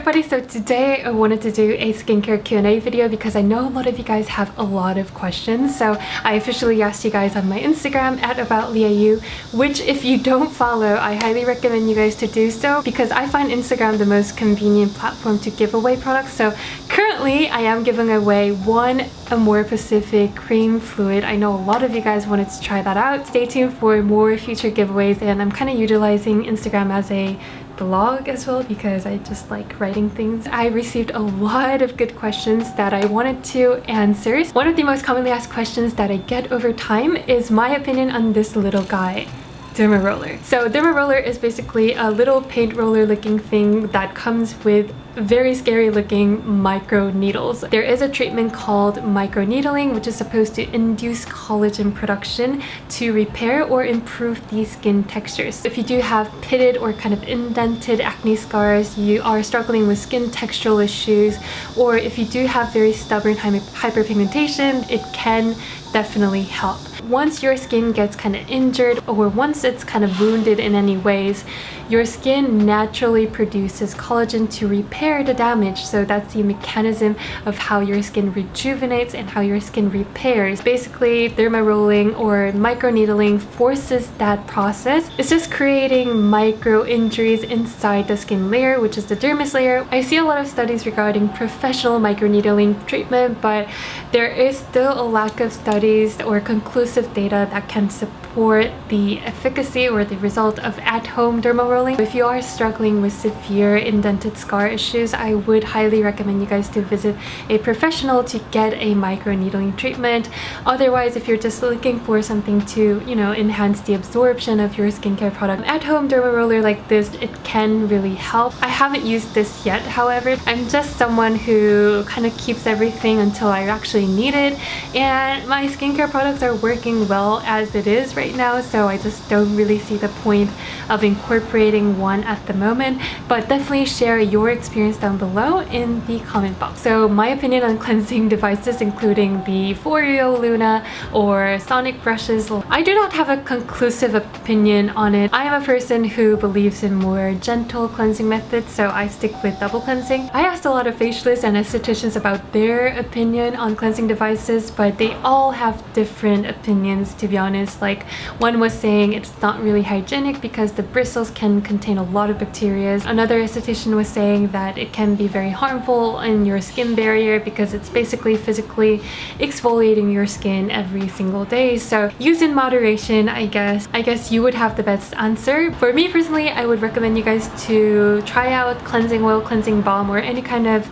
everybody, so today I wanted to do a skincare Q&A video because I know a lot of you guys have a lot of questions. So I officially asked you guys on my Instagram at aboutliayu, which if you don't follow, I highly recommend you guys to do so because I find Instagram the most convenient platform to give away products. So currently I am giving away one Amore-Pacific cream fluid. I know a lot of you guys wanted to try that out. Stay tuned for more future giveaways, and I'm kind of utilizing Instagram as a blog as well because I just like writing things. I received a lot of good questions that I wanted to answer. One of the most commonly asked questions that I get over time is my opinion on this little guy, Dermaroller. So Dermaroller is basically a little paint roller looking thing that comes with very scary looking micro needles. There is a treatment called microneedling, which is supposed to induce collagen production to repair or improve the skin textures. If you do have pitted or kind of indented acne scars, you are struggling with skin textural issues, or if you do have very stubborn hyperpigmentation, it can definitely help. Once your skin gets kind of injured or once it's kind of wounded in any ways, your skin naturally produces collagen to repair the damage. So that's the mechanism of how your skin rejuvenates and how your skin repairs. Basically, dermarolling or microneedling forces that process. It's just creating micro injuries inside the skin layer, which is the dermis layer. I see a lot of studies regarding professional microneedling treatment, but there is still a lack of studies or conclusive data that can support the efficacy or the result of at-home dermarolling. If you are struggling with severe indented scar issues, I would highly recommend you guys to visit a professional to get a microneedling treatment. Otherwise, if you're just looking for something to, enhance the absorption of your skincare product, at-home dermaroller like this, it can really help. I haven't used this yet, however. I'm just someone who kind of keeps everything until I actually need it, and my skincare products are working well as it is right now, so I just don't really see the point of incorporating one at the moment. But definitely share your experience down below in the comment box. So my opinion on cleansing devices, including the Foreo Luna or sonic brushes, I do not have a conclusive opinion on it. I am a person who believes in more gentle cleansing methods, so I stick with double cleansing. I asked a lot of facialists and estheticians about their opinion on cleansing devices, but they all have different opinions, to be honest. Like, one was saying it's not really hygienic because the bristles can contain a lot of bacteria. Another esthetician was saying that it can be very harmful in your skin barrier because it's basically physically exfoliating your skin every single day. So use in moderation, I guess. I guess you would have the best answer. For me personally, I would recommend you guys to try out cleansing oil, cleansing balm, or any kind of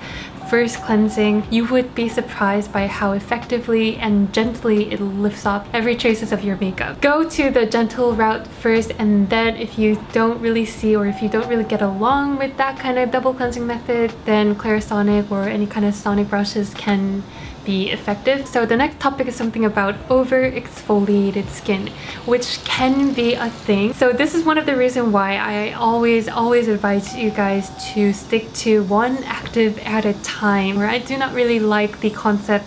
first cleansing. You would be surprised by how effectively and gently it lifts off every traces of your makeup. Go to the gentle route first, and then if you don't really see or if you don't really get along with that kind of double cleansing method, then Clarisonic or any kind of sonic brushes can be effective. So the next topic is something about over-exfoliated skin, which can be a thing. So this is one of the reasons why I always advise you guys to stick to one active at a time. Or I do not really like the concept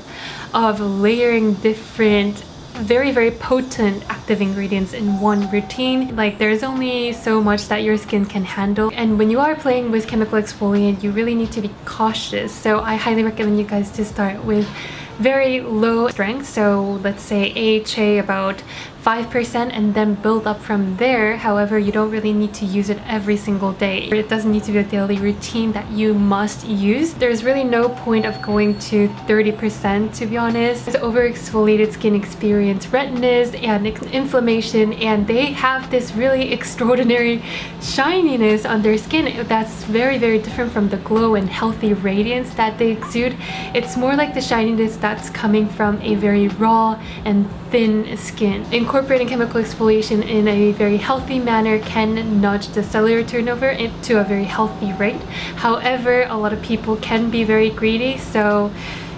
of layering different very potent active ingredients in one routine. Like, there's only so much that your skin can handle, and when you are playing with chemical exfoliant, you really need to be cautious. So I highly recommend you guys to start with very low strength, so let's say AHA about 5%, and then build up from there. However, you don't really need to use it every single day. It doesn't need to be a daily routine that you must use. There's really no point of going to 30%, to be honest. Over-exfoliated skin experience redness and inflammation, and they have this really extraordinary shininess on their skin that's very different from the glow and healthy radiance that they exude. It's more like the shininess that's coming from a very raw and thin skin. Incorporating chemical exfoliation in a very healthy manner can nudge the cellular turnover into a very healthy rate. However, a lot of people can be very greedy, so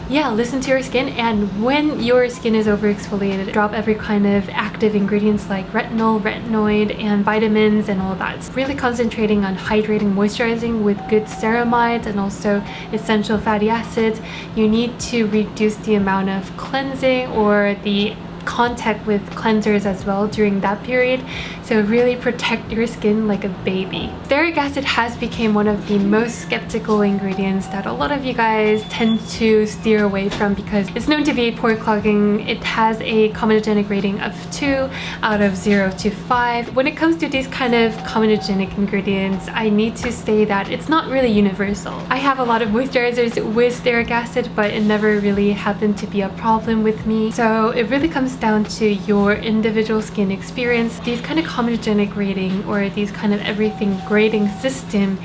yeah, listen to your skin. And when your skin is over-exfoliated, drop every kind of active ingredients like retinol, retinoid, and vitamins and all that. It's really concentrating on hydrating, moisturizing with good ceramides and also essential fatty acids. You need to reduce the amount of cleansing or the contact with cleansers as well during that period, so really protect your skin like a baby. Stearic acid has become one of the most skeptical ingredients that a lot of you guys tend to steer away from because it's known to be pore clogging. It has a comedogenic rating of 2 out of 0 to 5. When it comes to these kind of comedogenic ingredients, I need to say that it's not really universal. I have a lot of moisturizers with stearic acid, but it never really happened to be a problem with me. So it really comes down to your individual skin experience. These kind of comedogenic rating or these kind of everything grading system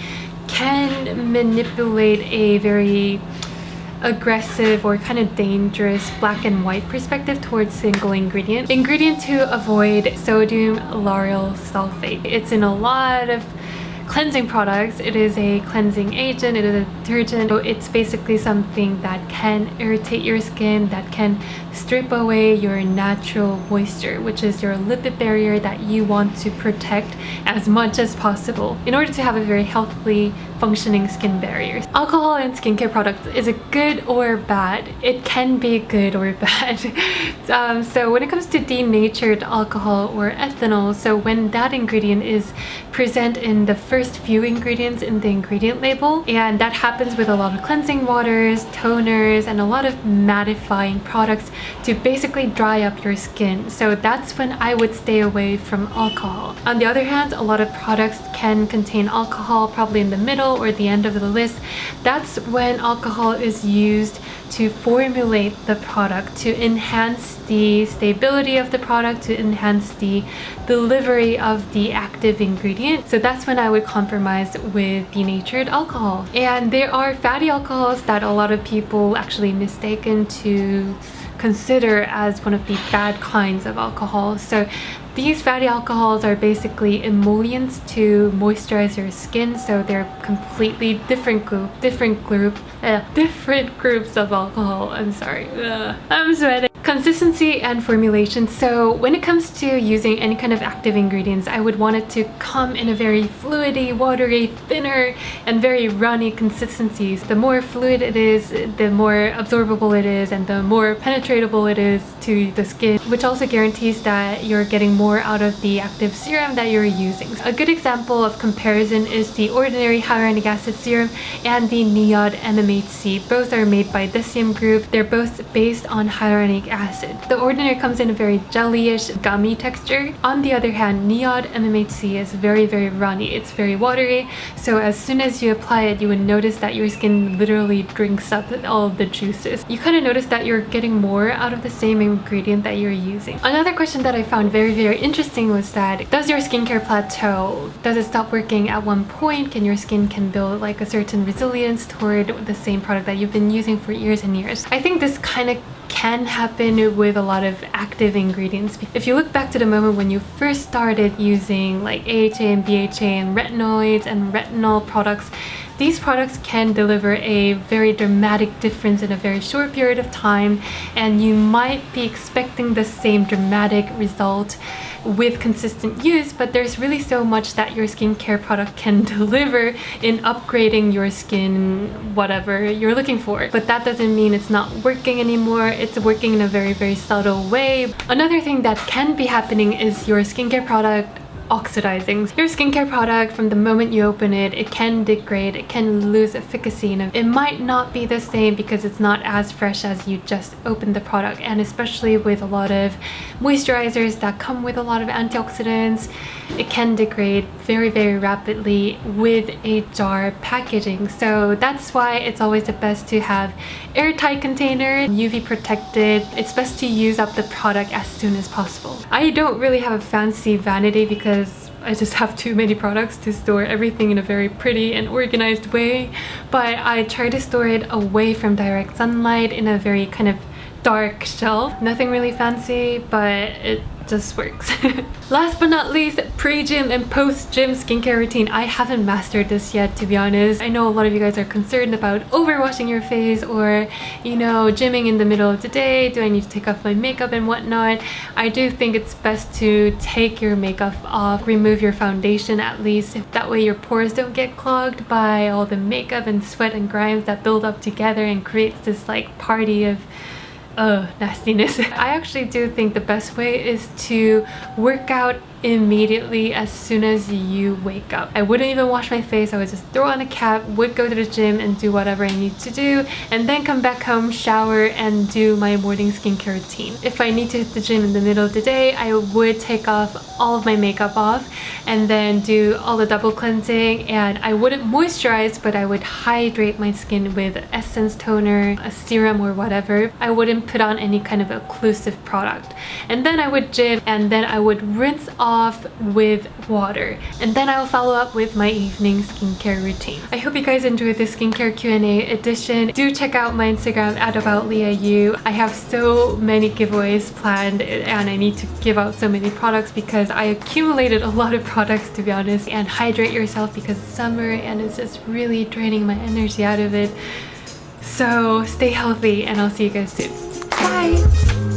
can manipulate a very aggressive or kind of dangerous black and white perspective towards single ingredient. Ingredient to avoid: sodium lauryl sulfate. It's in a lot of cleansing products. It is a cleansing agent, it is a detergent. So it's basically something that can irritate your skin, that can strip away your natural moisture, which is your lipid barrier that you want to protect as much as possible in order to have a very healthily functioning skin barrier. Alcohol in skincare products, is it good or bad? It can be good or bad. So when it comes to denatured alcohol or ethanol, so when that ingredient is present in the first few ingredients in the ingredient label, and that happens with a lot of cleansing waters, toners, and a lot of mattifying products to basically dry up your skin. So that's when I would stay away from alcohol. On the other hand, a lot of products can contain alcohol probably in the middle or the end of the list. That's when alcohol is used to formulate the product, to enhance the stability of the product, to enhance the delivery of the active ingredient. So that's when I would compromise with denatured alcohol. And there are fatty alcohols that a lot of people actually mistaken to consider as one of the bad kinds of alcohol. So these fatty alcohols are basically emollients to moisturize your skin, so they're completely different groups of alcohol. I'm sorry. I'm sweating. Consistency and formulation. So when it comes to using any kind of active ingredients, I would want it to come in a very fluidy, watery, thinner, and very runny consistencies. The more fluid it is, the more absorbable it is, and the more penetratable it is to the skin, which also guarantees that you're getting more out of the active serum that you're using. A good example of comparison is the ordinary hyaluronic acid serum and the NIOD MMHC. Both are made by the same group. They're both based on hyaluronic acid. The ordinary comes in a very jellyish, gummy texture. On the other hand, NIOD MMHC is very, very runny. It's very watery. So as soon as you apply it, you would notice that your skin literally drinks up all of the juices. You kind of notice that you're getting more out of the same ingredient that you're using. Another question that I found very, very interesting was that, does your skincare plateau? Does it stop working at one point? Can your skin build like a certain resilience toward the same product that you've been using for years and years? I think this kind of can happen with a lot of active ingredients. If you look back to the moment when you first started using like AHA and BHA and retinoids and retinol products, these products can deliver a very dramatic difference in a very short period of time, and you might be expecting the same dramatic result with consistent use, but there's really so much that your skincare product can deliver in upgrading your skin, whatever you're looking for. But that doesn't mean it's not working anymore. It's working in a very, very subtle way. Another thing that can be happening is your skincare product oxidizing. Your skincare product, from the moment you open it, it can degrade, it can lose efficacy, and it might not be the same because it's not as fresh as you just opened the product. And especially with a lot of moisturizers that come with a lot of antioxidants, it can degrade very, very rapidly with a jar packaging. So that's why it's always the best to have airtight container, UV protected. It's best to use up the product as soon as possible. I don't really have a fancy vanity because I just have too many products to store everything in a very pretty and organized way, but I try to store it away from direct sunlight in a very kind of dark shelf. Nothing really fancy, but it just works. Last but not least, pre-gym and post-gym skincare routine. I haven't mastered this yet, to be honest. I know a lot of you guys are concerned about overwashing your face or, you know, gymming in the middle of the day. Do I need to take off my makeup and whatnot? I do think it's best to take your makeup off, remove your foundation at least. That way your pores don't get clogged by all the makeup and sweat and grimes that build up together and creates this like party of nastiness. I actually do think the best way is to work out immediately as soon as you wake up. I wouldn't even wash my face. I would just throw on a cap, would go to the gym and do whatever I need to do, and then come back home, shower, and do my morning skincare routine. If I need to hit the gym in the middle of the day, I would take off all of my makeup off and then do all the double cleansing, and I wouldn't moisturize, but I would hydrate my skin with essence toner, a serum, or whatever. I wouldn't put on any kind of occlusive product. And then I would gym, and then I would rinse off with water, and then I'll follow up with my evening skincare routine. I hope you guys enjoyed this skincare Q&A edition. Do check out my Instagram at AboutLeahYou. I have so many giveaways planned, and I need to give out so many products because I accumulated a lot of products, to be honest. And hydrate yourself because it's summer and it's just really draining my energy out of it. So stay healthy, and I'll see you guys soon. Bye!